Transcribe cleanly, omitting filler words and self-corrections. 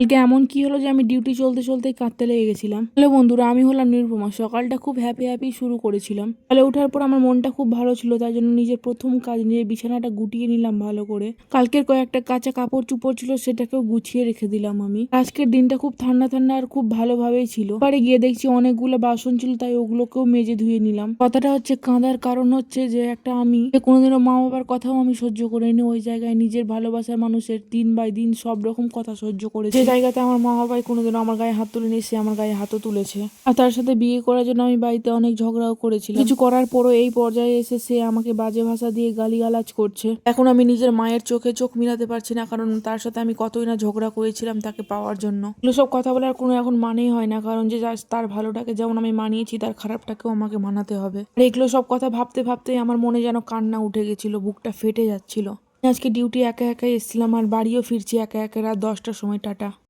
কালকে এমন কি হলো যে আমি ডিউটি চলতে চলতেই কাঁদতে লেগে গেছিলাম। হ্যালো বন্ধুরা, আমি হলাম নিরুপমা। সকালটা খুব হ্যাপি শুরু করেছিলাম। সকালে ওঠার পর আমার মনটা খুব ভালো ছিল, তাই জন্য নিজের প্রথম কাজ নিজের বিছানাটা গুটিয়ে নিলাম ভালো করে। কালকের কয়েকটা কাঁচা কাপড় চোপড় ছিল, সেটাকেও গুছিয়ে রেখে দিলাম আমি। আজকের দিনটা খুব ঠান্ডা ঠান্ডা আর খুব ভালোভাবেই ছিল। পরে গিয়ে দেখছি অনেকগুলো বাসন ছিল, তাই ওগুলোকেও মেজে ধুয়ে নিলাম। কথাটা হচ্ছে কাঁদার কারণ হচ্ছে যে আমি কোনোদিনও মা বাবার কথাও আমি সহ্য করিনি। ওই জায়গায় নিজের ভালোবাসার মানুষের দিন বাই দিন সব রকম কথা সহ্য করেছি। যে জায়গাতে আমার মা বাবাই কোনোদিনও আমার গায়ে হাত তুলেনি, সে আমার গায়ে হাতও তুলেছে। আর তার সাথে বিয়ে করার জন্য আমি বাড়িতে অনেক ঝগড়াও করেছিলাম। কিছু করার পরও এই পর্যায়ে এসে সে আমাকে বাজে ভাষা দিয়ে গালিগালাজ করছে। এখন আমি নিজের মায়ের চোখে চোখ মিলাতে পারছি না, কারণ তার সাথে আমি কতই না ঝগড়া করেছিলাম তাকে পাওয়ার জন্য। এগুলো সব কথা বলার কোনো এখন মানেই হয় না, কারণ যে তার ভালোটাকে যেমন আমি মানিয়েছি, তার খারাপটাকেও আমাকে মানাতে হবে। আর এগুলো সব কথা ভাবতে ভাবতেই আমার মনে যেন কান্না উঠে গেছিল, বুকটা ফেটে যাচ্ছিল। আজকে ডিউটি একা একাই এসেছিলাম আর বাড়িও ফিরছি একা একা রাত 10টার সময়। টাটা।